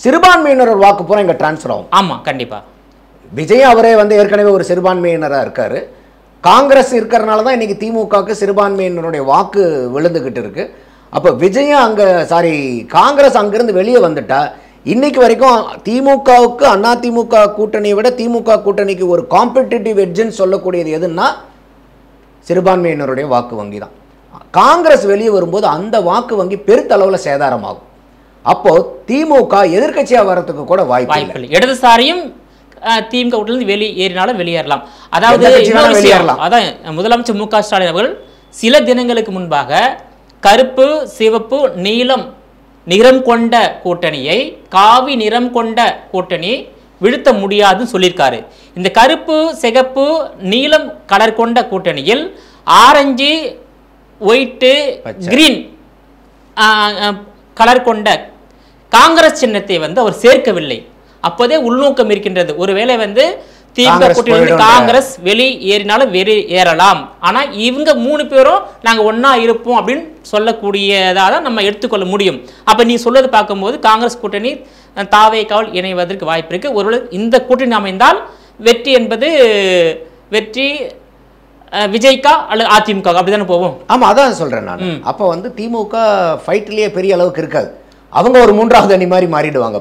சிறுபான்மையினர் வாக்கு பூரா இங்க டிரான்ஸ்ஃபர் ஆகும். ஆமா கண்டிப்பா. விஜய் அவரே வந்து ஏற்கனவே ஒரு சிறுபான்மையினரா இருக்காரு. காங்கிரஸ் இருக்கிறனால தான் இன்னைக்கு திமுகவுக்கு சிறுபான்மையினருடைய வாக்கு விழுந்துகிட்டு இருக்கு. அப்ப விஜயம் காங்கிரஸ் அங்கிருந்து வெளியே வந்துட்டா இன்னைக்கு வரைக்கும் திமுகவுக்கு அதிமுக கூட்டணியை விட திமுக கூட்டணிக்கு ஒரு காம்படிட்டிவ் எட்ஜ்னு சொல்லக்கூடியது எதுன்னா சிறுபான்மையினருடைய வாக்கு வங்கி தான். காங்கிரஸ் வெளியே வரும்போது அந்த வாக்கு வங்கி பெருத்தளவில் சேதாரமாகும். அப்போ திமுக எதிர்க்கட்சியா வர்றதுக்கு கூட வாய்ப்பு இல்லை. இடதுசாரியும் திமுக கூட்டிலிருந்து வெளியேறினாலும் வெளியேறலாம். அதாவது அதான் முதலமைச்சர் மு க ஸ்டாலின் அவர்கள் சில தினங்களுக்கு முன்பாக கருப்பு சிவப்பு நீலம் நிறம் கொண்ட கூட்டணியை காவி நிறம் கொண்ட கூட்டணி வீழ்த்த முடியாதுன்னு சொல்லியிருக்காரு. இந்த கருப்பு சிகப்பு நீலம் கலர் கொண்ட கூட்டணியில் ஆரஞ்சு ஒயிட்டு கிரீன் கலர் கொண்ட காங்கிரஸ் சின்னத்தை அவர் சேர்க்கவில்லை. அப்போதே உள்நோக்கம் இருக்கின்றது. ஒருவேளை திமுக கூட்டணி காங்கிரஸ் வெளியேறினாலும் வெளியேறலாம், ஆனா இவங்க 3 பேரும் நாங்க ஒன்னா இருப்போம் அப்படின்னு சொல்லக்கூடியதாக நம்ம எடுத்துக்கொள்ள முடியும். அப்ப நீ சொல்றது பார்க்கும்போது காங்கிரஸ் கூட்டணி தாவேகாவில் இணைவதற்கு வாய்ப்பு இருக்கு. ஒருவேளை இந்த கூட்டணி அமைந்தால் வெற்றி என்பது வெற்றி விஜய்கா அல்லது அதிமுக அப்படிதானே போவோம். ஆமா, அதான் சொல்றேன் நான். அப்ப திமுக ஃபைட்லயே பெரிய அளவுக்கு இருக்காது. அவங்க ஒரு 3வது அணி மாதிரி மாறிடுவாங்க.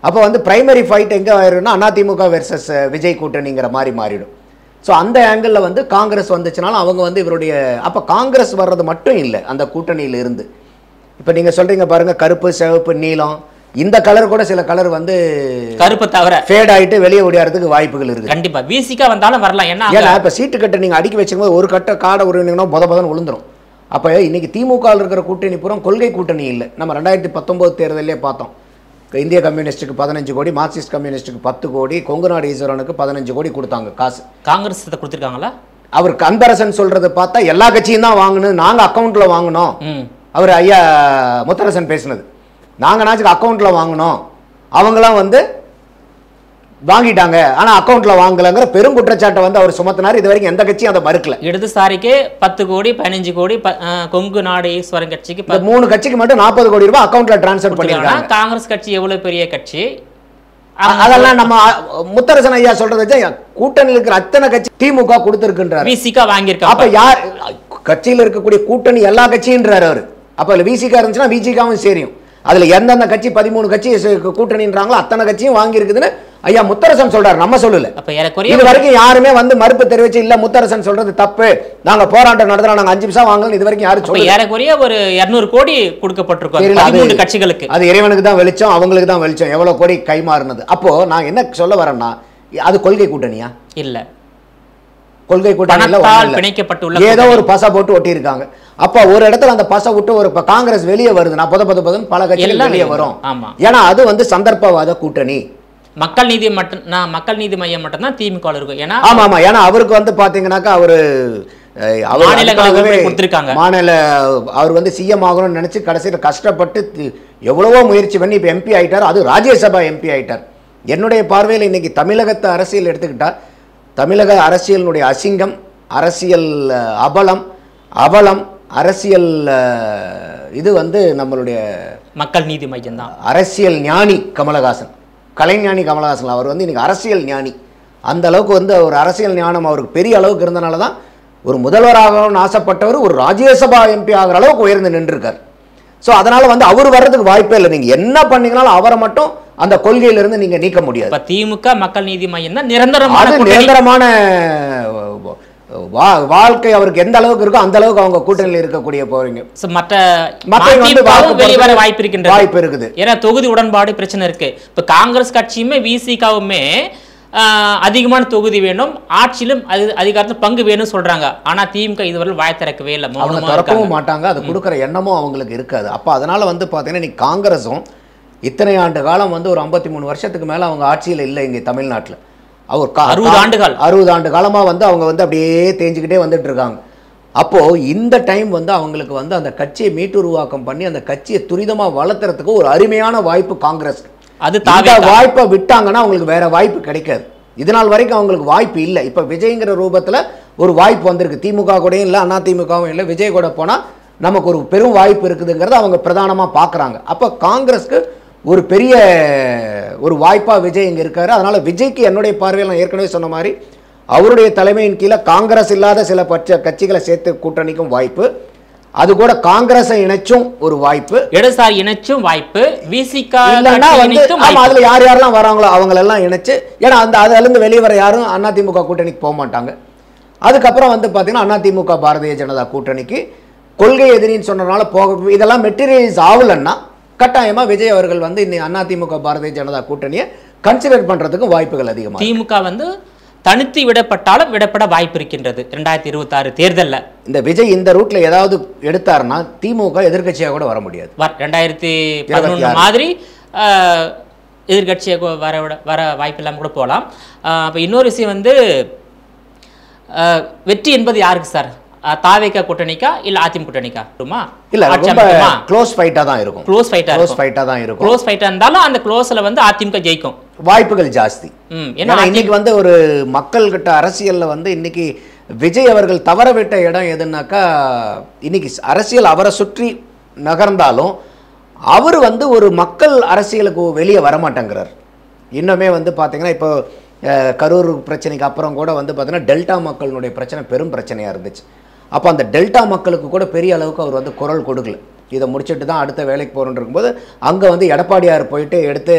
அப்போ பிரைமரி ஃபைட் எங்கே ஆயிரும்னா அதிமுக வெர்சஸ் விஜய் கூட்டணிங்கிற மாதிரி மாறிடும். ஸோ அந்த ஆங்கிளில் காங்கிரஸ் வந்துச்சுனாலும் அவங்க இவருடைய அப்போ காங்கிரஸ் வர்றது மட்டும் இல்லை அந்த கூட்டணியில் இருந்து. இப்போ நீங்கள் சொல்கிறீங்க பாருங்கள், கருப்பு சிவப்பு நீலம் இந்த கலர் கூட சில கலர் கருப்பு தவிர ஃபேட் ஆகிட்டு வெளியே ஓடியாறதுக்கு வாய்ப்புகள் இருக்குது. கண்டிப்பாக விசிகா வந்தாலும் வரலாம். ஏன்னா இப்போ சீட்டு கட்டை நீங்கள் அடுக்கி வச்சுக்கும்போது ஒரு கட்டை காடை உருவினீங்கன்னா பதன்னு விழுந்துடும். அப்போ இன்னைக்கு திமுக இருக்கிற கூட்டணி பூரா கொள்கை கூட்டணி இல்லை. நம்ம 2019 தேர்தலே பார்த்தோம். இந்திய கம்யூனிஸ்டுக்கு 15 கோடி, மார்க்சிஸ்ட் கம்யூனிஸ்டுக்கு 10 கோடி, கொங்கு நாடு ஈஸ்வரனுக்கு 15 கோடி கொடுத்தாங்க காசு. காங்கிரஸ் கொடுத்துருக்காங்களா? அவர் கந்தரசன் சொல்றதை பார்த்தா எல்லா கட்சியும் தான் வாங்கணும், நாங்கள் அக்கௌண்ட்ல வாங்கினோம். அவர் ஐயா முத்தரசன் பேசினது, நாங்கள் நாச்சுக்கு அக்கௌண்ட்ல வாங்கினோம், அவங்களாம் வாங்கிட்டாங்க ஆனா அக்கௌண்ட்ல வாங்கலங்கிற பெரும் குற்றச்சாட்டை அவர் சுமத்தினார். இது வரைக்கும் எந்த கட்சியும் அதை மறுக்கல. இடதுசாரிக்கு 10 கோடி 15 கோடி, கொங்கு நாடு ஈஸ்வரன் கட்சிக்கு 3 கட்சிக்கு மட்டும் 40 கோடி ரூபாய் அக்கௌண்ட்ல டிரான்ஸ்ஃபர் பண்ணிருக்காங்க. காங்கிரஸ் கட்சி எவ்வளவு பெரிய கட்சி, அதெல்லாம் நம்ம முத்தரசன் ஐயா சொல்றது கூட்டணியில் இருக்கிற அத்தனை கட்சி திமுக கொடுத்திருக்கின்றார், விசிகா வாங்கியிருக்காங்க. அப்ப யார் கட்சியில் இருக்கக்கூடிய கூட்டணி எல்லா கட்சின்றார் அவரு. அப்ப விசிகா இருந்துச்சுன்னா விசிகாவும் சரியும். அதுல எந்தெந்த கட்சி 13 கட்சி கூட்டணின்றாங்களோ அத்தனை கட்சியும் வாங்கி இருக்குதுன்னு ஐயா முத்தரசன் சொல்றாரு, நம்ம சொல்லல. இது வரைக்கும் யாருமே மறுப்பு தெரிவிச்சு இல்ல முத்தரசன் சொல்றது தப்பு, நாங்க போராட்டம் நடத்துறோம், நாங்க 5 பைசா வாங்கலாம் இது வரைக்கும் யாரும் சொல்லல. ஏறக்குறைய ஒரு 200 கோடி கொடுக்கப்பட்டிருக்கும் 13 கட்சிகளுக்கு. அது இறைவனுக்கு தான் வெளிச்சம், அவங்களுக்கு தான் வெளிச்சம், எவ்வளவு கோடி கைமாறுனது. அப்போ நான் என்ன சொல்ல வரேன்னா, அது கொள்கை கூட்டணியா? இல்ல, கொள்கை கூட்டணி ஏதோ ஒரு பசை போட்டு ஒட்டி இருக்காங்க. அப்ப ஒரு இடத்துல அந்த பசை விட்டு ஒரு காங்கிரஸ் வெளியே வருதுன்னா பல கட்சிகள் வெளியே வரும். ஏன்னா அது சந்தர்ப்பவாத கூட்டணி. மக்கள் நீதி மையம் மட்டும் தான் திமுக இருக்கும். ஏன்னா ஆமா ஆமா, ஏன்னா அவருக்கு பாத்தீங்கன்னாக்கா அவரு மாநில அவர் சிஎம் ஆகணும்னு நினைச்சு கடைசியில் கஷ்டப்பட்டு எவ்வளவோ முயற்சி பண்ணி இப்ப எம்பி ஆயிட்டார். அது ராஜ்யசபா எம்பி ஆயிட்டார். என்னுடைய பார்வையில் இன்னைக்கு தமிழகத்தை அரசியல் எடுத்துக்கிட்டா தமிழக அரசியலினுடைய அசிங்கம், அரசியல் அவலம் அரசியல் இது நம்மளுடைய மக்கள் நீதி மையம் தான். அரசியல் ஞானி கமலஹாசன், கலைஞானி கமலஹாசன் அவர் இன்னைக்கு அரசியல் ஞானி. அந்த அளவுக்கு ஒரு அரசியல் ஞானம் அவருக்கு பெரிய அளவுக்கு இருந்தனால தான் ஒரு முதல்வராகணும்னு ஆசைப்பட்டவர் ஒரு ராஜ்யசபா எம்பி ஆகிற அளவுக்கு உயர்ந்து நின்றுருக்கார். ஸோ அதனால அவரு வர்றதுக்கு வாய்ப்பே இல்லை. நீங்க என்ன பண்ணீங்கனாலும் அவரை மட்டும் அந்த கொள்கையிலிருந்து நீங்க நீக்க முடியாது. திமுக மக்கள் நீதி மையம் தான் நிரந்தரமான வாழ்க்கை அவருக்கு எந்த அளவுக்கு இருக்கோ அந்த அளவுக்கு அவங்க கூட்டணியில் இருக்கக்கூடிய போறீங்க. வாய்ப்பு இருக்குது. ஏன்னா தொகுதி உடன்பாடு பிரச்சனை இருக்கு. இப்ப காங்கிரஸ் கட்சியுமே விசிகாவுமே அதிகமான தொகுதி வேணும், ஆட்சியிலும் அதிகாரத்தில் பங்கு வேணும் சொல்றாங்க. ஆனா திமுக இதுவரை வாய் திறக்கவே இல்லை, திறக்கவும் மாட்டாங்க, அது கொடுக்குற எண்ணமும் அவங்களுக்கு இருக்காது. அப்ப அதனால பாத்தீங்கன்னா நீ காங்கிரஸும் இத்தனை ஆண்டு காலம் ஒரு 53 வருஷத்துக்கு மேல அவங்க ஆட்சியில் இல்லை இங்க தமிழ்நாட்டில். அவர் 60 ஆண்டு காலமா அவங்க அப்படியே தேஞ்சுக்கிட்டே வந்துட்டு இருக்காங்க. அப்போ இந்த டைம் அவங்களுக்கு அந்த கட்சியை மீட்டுருவாக்கம் பண்ணி அந்த கட்சியை துரிதமா வளர்த்துறதுக்கு ஒரு அருமையான வாய்ப்பு காங்கிரஸ். அது வாய்ப்பை விட்டாங்கன்னா அவங்களுக்கு வேற வாய்ப்பு கிடைக்காது. இதனால் வரைக்கும் அவங்களுக்கு வாய்ப்பு இல்லை. இப்ப விஜய்ங்கிற ரூபத்துல ஒரு வாய்ப்பு வந்திருக்கு. திமுக கூடயும் இல்லை, அதிமுகவும் இல்லை, விஜய் கூட போனா நமக்கு ஒரு பெரும் வாய்ப்பு இருக்குதுங்கிறத அவங்க பிரதானமா பாக்குறாங்க. அப்ப காங்கிரஸ்க்கு ஒரு பெரிய ஒரு வாய்ப்பா விஜய் இங்க இருக்காரு. அதனால விஜய்க்கு என்னுடைய பார்வையில் நான் ஏற்கனவே சொன்ன மாதிரி அவருடைய தலைமையின் கீழே காங்கிரஸ் இல்லாத சில கட்சிகளை சேர்த்து கூட்டணிக்கும் வாய்ப்பு, அது கூட காங்கிரஸை இணைச்சும் ஒரு வாய்ப்பு, இடதுசாரி இணைச்சும் வாய்ப்பு, விசிகா அதுல யார் யாரெல்லாம் வராங்களோ அவங்களெல்லாம் இணைச்சு. ஏன்னா அதுல இருந்து வெளியே வர யாரும் அதிமுக கூட்டணிக்கு போக மாட்டாங்க. அதுக்கப்புறம் பாத்தீங்கன்னா அதிமுக பாரதிய ஜனதா கூட்டணிக்கு கொள்கை எதிரின்னு சொன்னதுனால போக இதெல்லாம் மெட்டீரியலைஸ் ஆகலன்னா கட்டாயமா விஜய் அவர்கள் வந்து இன்னைக்கு அதிமுக பாரதிய ஜனதா கூட்டணியை கன்சிடர் பண்றதுக்கு வாய்ப்புகள் அதிகமாக. திமுக வந்து தனித்து விடப்பட்டாலும் விடப்பட வாய்ப்பு இருக்கின்றது 2026 தேர்தலில். இந்த விஜய் இந்த ரூட்ல ஏதாவது எடுத்தாருன்னா திமுக எதிர்க்கட்சியாக கூட வர முடியாது. 2011 மாதிரி எதிர்கட்சியாக வர வாய்ப்பு இல்லாமல் கூட போகலாம். அப்போ இன்னொரு விஷயம் வந்து வெற்றி என்பது யாருக்கு சார்? தாவேகா கூட்டணிக்கா இல்ல அதிமுக கூட்டணிக்கா? இல்ல ரொம்ப க்ளோஸ் ஃபைட்டா தான் இருக்கும். க்ளோஸ் ஃபைட்டா தான் இருக்கும். க்ளோஸ் ஃபைட்டா இருந்தாலும் அந்த க்ளோஸ்ல வந்து அதிமுக ஜெயிக்கும் வாய்ப்புகள் ஜாஸ்தி. ஏன்னா இன்னைக்கு வந்து ஒரு மக்கள் கிட்ட அரசியல்ல வந்து இன்னைக்கு விஜய் அவர்கள் தவற விட்ட இடம் எதுனாக்கா, இன்னைக்கு அரசியல் அவரை சுற்றி நகர்ந்தாலும் அவர் வந்து ஒரு மக்கள் அரசியலுக்கு வெளியே வரமாட்டேங்கிறார். இன்னுமே வந்து பார்த்தீங்கன்னா இப்போ கரூர் பிரச்சனைக்கு அப்புறம் கூட வந்து பார்த்தீங்கன்னா டெல்டா மக்களுடைய பிரச்சனை பெரும் பிரச்சனையாக இருந்துச்சு. அப்போ அந்த டெல்டா மக்களுக்கு கூட பெரிய அளவுக்கு அவர் வந்து குரல் கொடுக்கல. இதை முடிச்சுட்டு தான் அடுத்த வேலைக்கு போகிறோன்னு இருக்கும்போது அங்கே வந்து எடப்பாடியார் போயிட்டு எடுத்து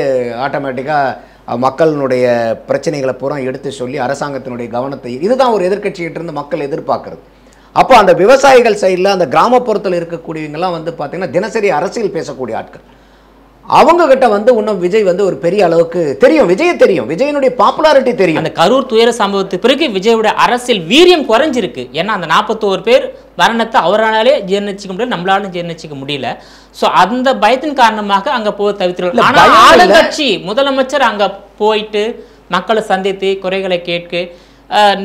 ஆட்டோமேட்டிக்காக மக்களினுடைய பிரச்சனைகளை பூரா எடுத்து சொல்லி அரசாங்கத்தினுடைய கவனத்தை, இதுதான் ஒரு எதிர்க்கட்சிகிட்ட இருந்து மக்கள் எதிர்பார்க்கறது. அப்போ அந்த விவசாயிகள் சைடில் அந்த கிராமப்புறத்தில் இருக்கக்கூடியவங்கெல்லாம் வந்து பார்த்தீங்கன்னா தினசரி அரசியல் பேசக்கூடிய ஆட்கள், அவங்க கிட்ட வந்து இன்னும் விஜய் வந்து ஒரு பெரிய அளவுக்கு தெரியும், விஜய் தெரியும், விஜயனுடைய பாப்புலாரிட்டி தெரியும். அந்த கரூர் துயர சம்பவத்துக்கு பிறகு விஜயோட அரசியல் வீரியம் குறைஞ்சிருக்கு. ஏன்னா அந்த 41 பேர் மரணத்தை அவராலே ஜீர்ணிச்சிக்க முடியல, நம்மளாலும் ஜீர்ணிச்சிக்க முடியல. ஸோ அந்த பயத்தின் காரணமாக அங்க போய் தவிர்த்து, ஆனால் ஆளுங்கட்சி முதலமைச்சர் அங்க போயிட்டு மக்களை சந்தித்து குறைகளை கேட்க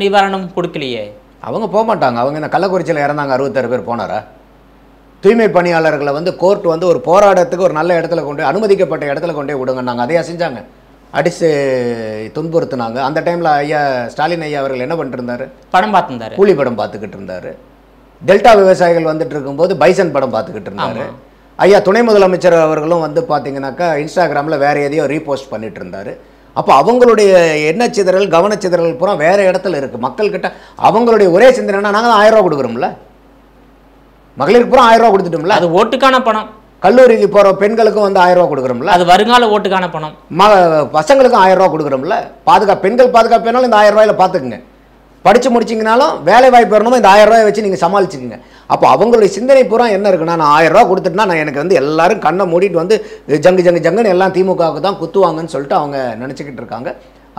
நிவாரணம் கொடுக்கலையே. அவங்க போக மாட்டாங்க. அவங்க இந்த கள்ளக்குறிச்சியில் இறந்தாங்க 66 பேர் போனாரா? தூய்மை பணியாளர்களை வந்து கோர்ட் வந்து ஒரு போராட்டத்துக்கு ஒரு நல்ல இடத்துல கொண்டு அனுமதிக்கப்பட்ட இடத்துல கொண்டே விடுங்கன்னாங்க. அதையா செஞ்சாங்க? அடித்து துன்புறுத்தினாங்க. அந்த டைமில் ஐயா ஸ்டாலின் ஐயா அவர்கள் என்ன பண்ணிட்டு இருந்தார்? படம் பார்த்துருந்தாரு, கூலி படம் பார்த்துக்கிட்டு இருந்தார். டெல்டா விவசாயிகள் வந்துட்டு இருக்கும்போது பைசன் படம் பார்த்துக்கிட்டு இருந்தார். ஐயா துணை முதலமைச்சர் அவர்களும் வந்து பார்த்தீங்கன்னாக்கா இன்ஸ்டாகிராமில் வேறு எதையோ ரீபோஸ்ட் பண்ணிட்டு இருந்தார். அப்போ அவங்களுடைய எண்ணச்சிதறல் கவனச்சிதறல் பூரா வேறு இடத்துல இருக்குது. மக்கள்கிட்ட அவங்களுடைய ஒரே சிந்தனைனா நாங்கள் தான் 1000 ரூபா கொடுக்குறோம்ல, மகளிருக்கு பூரா 1000 ரூபா கொடுத்துட்டோம்ல, அது ஓட்டுக்கான பணம். கல்லூரிக்கு போகிற பெண்களுக்கும் வந்து 1000 ரூபா கொடுக்குறோம்ல, அது வருங்கால ஓட்டுக்கான பணம். பசங்களுக்கும் 1000 ரூபா கொடுக்குறோம்ல. பெண்கள் பாதுகாப்பு வேணாலும் இந்த 1000 ரூபாயில் பார்த்துக்குங்க. படித்து முடிச்சிங்கனாலும் வேலை வாய்ப்பு வரணுமோ இந்த 1000 ரூபாயை வச்சு நீங்கள் சமாளிச்சுக்குங்க. அப்போ அவங்களுடைய சிந்தனை பூரா என்ன இருக்குன்னா, நான் 1000 ரூபா கொடுத்துட்டுனா நான் எனக்கு வந்து எல்லாரும் கண்ணை மூடிட்டு வந்து ஜங்குன்னு எல்லாம் திமுகவுக்கு தான் குத்துவாங்கன்னு சொல்லிட்டு அவங்க நினச்சிக்கிட்டு இருக்காங்க.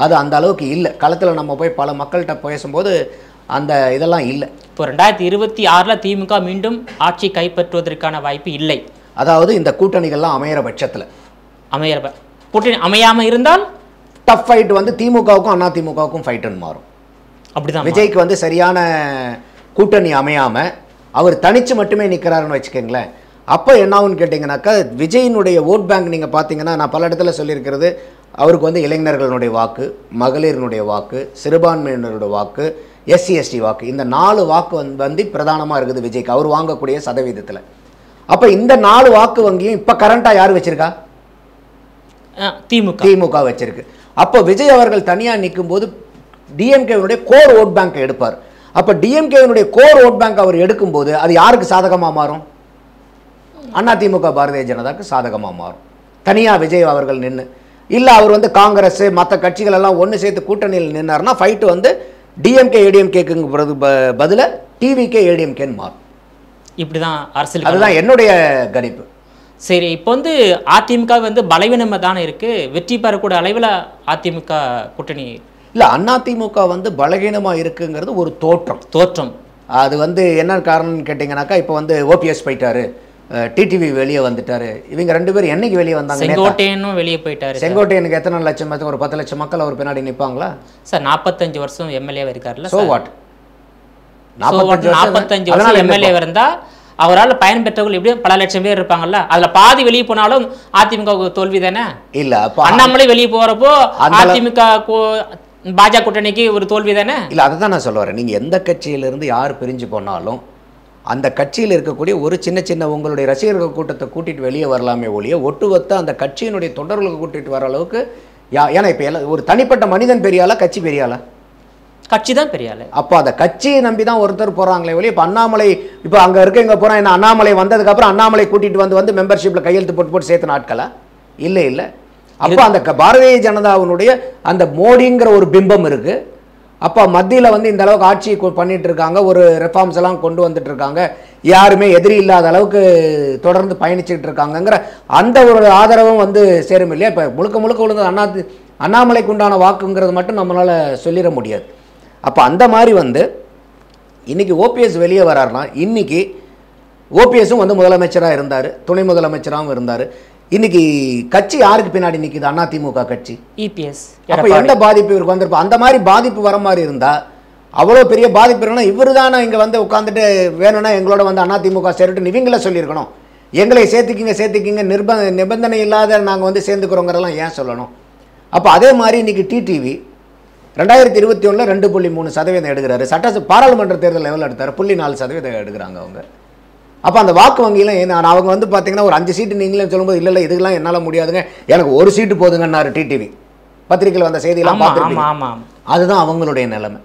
அது அந்த அளவுக்கு இல்லை. களத்தில் நம்ம போய் பல மக்கள்கிட்ட பேசும்போது அந்த இதெல்லாம் இல்லை. இப்போ 2026 திமுக மீண்டும் ஆட்சி கைப்பற்றுவதற்கான வாய்ப்பு இல்லை. அதாவது இந்த கூட்டணிகள்லாம் அமையிற பட்சத்தில், கூட்டணி அமையாமல் இருந்தால் டஃப் ஃபைட் வந்து திமுகவுக்கும் அதிமுகவுக்கும் ஃபைட்டுன்னு மாறும். அப்படிதான் விஜய்க்கு வந்து சரியான கூட்டணி அமையாமல் அவர் தனிச்சு மட்டுமே நிற்கிறாருன்னு வச்சுக்கோங்களேன். அப்போ என்ன ஆகுன்னு கேட்டிங்கனாக்கா, விஜயினுடைய ஓட் பேங்க் நீங்கள் பார்த்தீங்கன்னா, நான் பல இடத்துல சொல்லியிருக்கிறது, அவருக்கு வந்து இளைஞர்களுடைய வாக்கு, மகளிரினுடைய வாக்கு, சிறுபான்மையினருடைய வாக்கு, SC ST வாக்கு, இந்த 4 வாக்கு வந்து பிரதானமாக இருக்குது விஜய்க்கு அவர் வாங்கக்கூடிய சதவீதத்தில். அப்போ இந்த 4 வாக்கு வங்கியும் இப்போ கரண்ட்டாக யார் வச்சிருக்கா? திமுக வச்சிருக்கு. அப்போ விஜய் அவர்கள் தனியாக நிற்கும் போது டிஎம்கேனுடைய கோர் ஓட் பேங்க் எடுப்பார். அப்போ டிஎம்கேனுடைய கோர் ஓட் பேங்க் அவர் எடுக்கும்போது அது யாருக்கு சாதகமாக மாறும்? அதிமுக பாரதிய ஜனதாக்கு சாதகமாக மாறும். தனியாக விஜய் அவர்கள் நின்று, இல்லை அவர் வந்து காங்கிரஸ் மற்ற கட்சிகள் எல்லாம் ஒன்று சேர்த்து கூட்டணியில் நின்னார்னா ஃபைட்டு வந்து டிஎம்கே ஏடிஎம்கேக்குங்கிறது பதில டிவிகே ஏடிஎம்கேன்னு மாறும். இப்படி தான் அரசியல். அதுதான் என்னுடைய கணிப்பு. சரி, இப்போ வந்து அதிமுக வந்து பலவீனமாக தானே இருக்குது, வெற்றி பெறக்கூடிய அளவில் அதிமுக கூட்டணி இல்லை. அதிமுக வந்து பலகீனமாக இருக்குங்கிறது ஒரு தோற்றம். அது வந்து என்ன காரணம்னு கேட்டிங்கனாக்கா, இப்போ வந்து ஓபிஎஸ் போயிட்டாரு, டிடிவி வெளியே வந்துட்டாரு, இவங்க 2 பேரும் என்னைக்கு வெளியே வந்தாங்க? செங்கோட்டையனும் வெளியே போயிட்டாரு. செங்கோட்டையனுக்கு எத்தனை லட்சம், ஒரு 10 லட்சம் மக்கள் அவர் பின்னாடி நிற்பாங்களா சார்? 45 வருஷம் எம்எல்ஏவாக இருக்காருல்ல. So what? 45 வருஷம் எம்எல்ஏ இருந்தால் அவரால் பயன் பெற்றவர்கள் எப்படியும் பல லட்சம் பேர் இருப்பாங்கல்ல, அதில் பாதி வெளியே போனாலும் அதிமுக தோல்வி தானே? இல்லை, அண்ணாமலை வெளியே போகிறப்போ அதிமுக பாஜக கூட்டணிக்கு ஒரு தோல்வி தானே? இல்லை, அதை தான் நான் சொல்ல வரேன். நீங்கள் எந்த கட்சியிலிருந்து யார் பிரிஞ்சு போனாலும் அந்த கட்சியில் இருக்கக்கூடிய ஒரு சின்ன உங்களுடைய ரசிகர்கள் கூட்டத்தை கூட்டிகிட்டு வெளியே வரலாமே ஒழிய ஒட்டுமொத்த அந்த கட்சியினுடைய தொண்டர்களை கூட்டிகிட்டு வர அளவுக்கு ஏன்னா இப்போ எல்லாம் ஒரு தனிப்பட்ட மனிதன் பெரியாளா, கட்சி பெரியாளா? கட்சி தான் பெரியாளு. அப்போ அந்த கட்சியை நம்பி தான் ஒருத்தர் போகிறாங்களே ஒழிய, இப்போ அண்ணாமலை இப்போ அங்கே இருக்க இங்கே போகிறான், என்ன அண்ணாமலை வந்ததுக்கப்புறம் அண்ணாமலை கூட்டிகிட்டு வந்து மெம்பர்ஷிப்பில் கையெழுத்து போட்டு சேர்த்து நாட்களா? இல்லை. அப்போ அந்த பாரதிய ஜனதாவினுடைய அந்த மோடிங்கிற ஒரு பிம்பம் இருக்குது, அப்போ மத்தியில் வந்து இந்த அளவுக்கு ஆட்சி பண்ணிட்டு இருக்காங்க, ஒரு ரெஃபார்ம்ஸ் எல்லாம் கொண்டு வந்துட்டு இருக்காங்க, யாருமே எதிரி இல்லாத அளவுக்கு தொடர்ந்து பயணிச்சுட்டு இருக்காங்கங்கிற அந்த ஒரு ஆதரவும் வந்து சேரும் இல்லையா. இப்போ முழுக்க முழுக்க விழுந்தது அண்ணாமலைக்கு உண்டான வாக்குங்கிறது மட்டும் நம்மளால் சொல்லிட முடியாது. அப்போ அந்த மாதிரி வந்து இன்றைக்கி ஓபிஎஸ் வெளியே வராருன்னா, இன்றைக்கி ஓபிஎஸும் வந்து முதலமைச்சராக இருந்தார், துணை முதலமைச்சராகவும் இருந்தார். இன்னைக்கு கட்சி யாருக்கு பின்னாடி நிற்குது? அதிமுக கட்சி. இபிஎஸ். அப்போ எந்த பாதிப்பு இவருக்கு வந்திருப்போம்? அந்த மாதிரி பாதிப்பு வர மாதிரி இருந்தால், அவ்வளோ பெரிய பாதிப்பு இருக்குன்னா இவர் தானே இங்கே வந்து உட்காந்துட்டு வேணும்னா எங்களோட வந்து அதிமுக சேருட்டு இவங்கள சொல்லியிருக்கணும். எங்களை சேர்த்துக்கிங்க நிபந்தனை இல்லாத நாங்கள் வந்து சேர்ந்துக்கிறோங்கிறதெல்லாம் ஏன் சொல்லணும்? அப்போ அதே மாதிரி இன்றைக்கி டிடிவி 2021 2.3% எடுக்கிறாரு. பாராளுமன்ற தேர்தல் லெவலில் எடுத்தார் 0.4% எடுக்கிறாங்க அவங்க. அப்போ அந்த வாக்கு வங்கியெல்லாம் ஏன்னா அவங்க வந்து பார்த்தீங்கன்னா ஒரு 5 சீட்டு நீங்களே சொல்லும்போது இல்லை இதுக்கெல்லாம் என்னால் முடியாதுங்க, எனக்கு ஒரு சீட்டு போதுங்கன்னாரு டிடிவி. பத்திரிகையில் வந்த செய்தியெல்லாம் பார்த்துருப்பீங்க. அதுதான் அவங்களுடைய நிலைமை.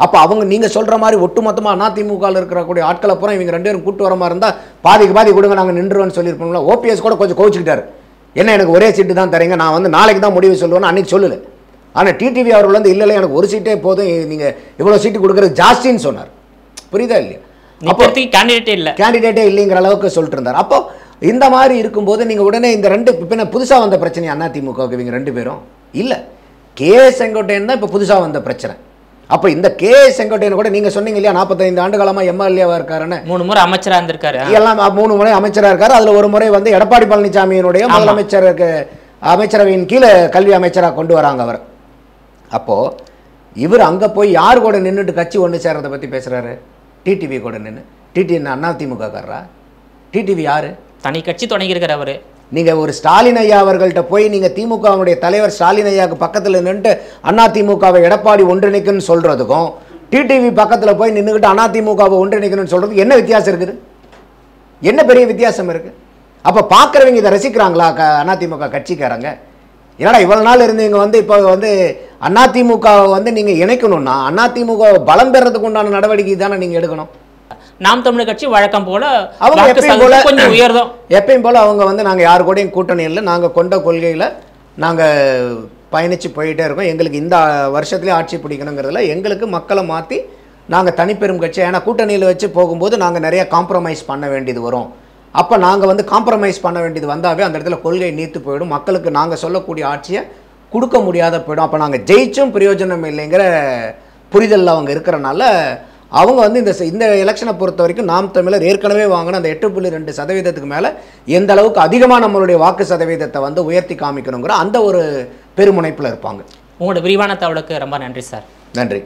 அப்போ அவங்க நீங்கள் சொல்கிற மாதிரி ஒட்டுமொத்தமாக அதிமுகவில் இருக்கக்கூடிய ஆட்களை பூரா இவங்க 2 பேரும் கூட்டு வர மாதிரி இருந்தால் பாதிக்கு பாதி கொடுங்க நாங்கள் நின்றுவோன்னு சொல்லியிருப்போம்ல. ஓபிஎஸ் கூட கொஞ்சம் கோச்சிக்கிட்டார், என்ன எனக்கு ஒரே சீட்டு தான் தரீங்க, நான் வந்து நாளைக்கு தான் முடிவு சொல்லுவேன்னு அன்றைக்கி சொல்லலை. ஆனால் டிடிவி அவர்கள் வந்து இல்லை எனக்கு ஒரு சீட்டே போதும், நீங்கள் இவ்வளோ சீட்டு கொடுக்குறது ஜாஸ்தின்னு சொன்னார். புரியுதா இல்லையா? அப்போ கேண்டிடேட்டே இல்லைங்கிற அளவுக்கு சொல்லிட்டு இருந்தார். அப்போ இந்த மாதிரி இருக்கும்போது நீங்கள் உடனே இந்த 2 இப்போ புதுசாக வந்த பிரச்சனை அதிமுகவுக்கு இவங்க 2 பேரும் இல்லை, கே செங்கோட்டையன் தான் இப்போ புதுசாக வந்த பிரச்சனை. அப்போ இந்த கே செங்கோட்டையன் கூட நீங்கள் சொன்னீங்க இல்லையா 45 ஆண்டு காலமாக எம்எல்ஏவாக இருக்காருன்னு, 3 முறை அமைச்சராக இருந்திருக்காரு, எல்லாம் 3 முறை அமைச்சராக இருக்காரு. அதில் ஒரு முறை வந்து எடப்பாடி பழனிசாமியினுடைய முதலமைச்சருக்கு அமைச்சரவையின் கீழே கல்வி அமைச்சராக கொண்டு வராங்க அவர். அப்போது இவர் அங்கே போய் யார் கூட நின்றுட்டு கட்சி ஒன்று சேர்றதை பற்றி பேசுகிறாரு? டிடிவி கூட நின்று. டிடிவி அதிமுக காரரா? டிடிவி யார்? தனி கட்சி தொடங்கியிருக்கிற அவர். நீங்கள் ஒரு ஸ்டாலின் ஐயா அவர்கள்ட்ட போய் நீங்கள் திமுகவுடைய தலைவர் ஸ்டாலின் ஐயாவுக்கு பக்கத்தில் நின்றுட்டு அதிமுகவை எடப்பாடி ஒன்றிணைக்குன்னு சொல்கிறதுக்கும் டிடிவி பக்கத்தில் போய் நின்றுக்கிட்டு அதிமுகவை ஒன்றிணைக்கணும்னு சொல்கிறதுக்கு என்ன வித்தியாசம் இருக்குது? என்ன பெரிய வித்தியாசம் இருக்குது? அப்போ பார்க்குறவங்க இதை ரசிக்கிறாங்களா அதிமுக கட்சிக்காரங்க? ஏன்னா இவ்வளோ நாள் இருந்து இங்கே வந்து இப்போ வந்து அதிமுகவை வந்து நீங்கள் இணைக்கணும்னா அதிமுக பலம் பெறதுக்கு உண்டான நடவடிக்கை தானே நீங்கள் எடுக்கணும். நாம் தமிழர் கட்சி வழக்கம் போல அவங்க கொஞ்சம் உயர்ந்தோம். எப்பயும் போல் அவங்க வந்து நாங்கள் யாரு கூடயும் கூட்டணி இல்லை, நாங்கள் கொண்ட கொள்கையில் நாங்கள் பயணித்து போயிட்டே இருக்கோம், எங்களுக்கு இந்த வருஷத்துலேயே ஆட்சி பிடிக்கணுங்கிறதுல எங்களுக்கு மக்களை மாற்றி நாங்கள் தனிப்பெரும் கட்சி. ஏன்னா கூட்டணியில் வச்சு போகும்போது நாங்கள் நிறைய காம்ப்ரமைஸ் பண்ண வேண்டியது வரும். அப்போ நாங்கள் வந்து காம்ப்ரமைஸ் பண்ண வேண்டியது வந்தாவே அந்த இடத்துல கொள்கை நீத்து போயிடும், மக்களுக்கு நாங்கள் சொல்லக்கூடிய ஆட்சியை கொடுக்க முடியாத போயிடும். அப்போ நாங்கள் ஜெயிச்சும் பிரயோஜனம் இல்லைங்கிற புரிதலில் அவங்க இருக்கிறனால அவங்க வந்து இந்த எலெக்ஷனை பொறுத்த வரைக்கும் நாம் தமிழர் ஏற்கனவே வாங்கின அந்த 8.2% மேலே எந்த அளவுக்கு அதிகமாக நம்மளுடைய வாக்கு சதவீதத்தை வந்து உயர்த்தி காமிக்கணுங்கிற அந்த ஒரு பெருமுனைப்பில் இருப்பாங்க. உங்களோட விரிவான தகவலுக்கு ரொம்ப நன்றி சார். நன்றி.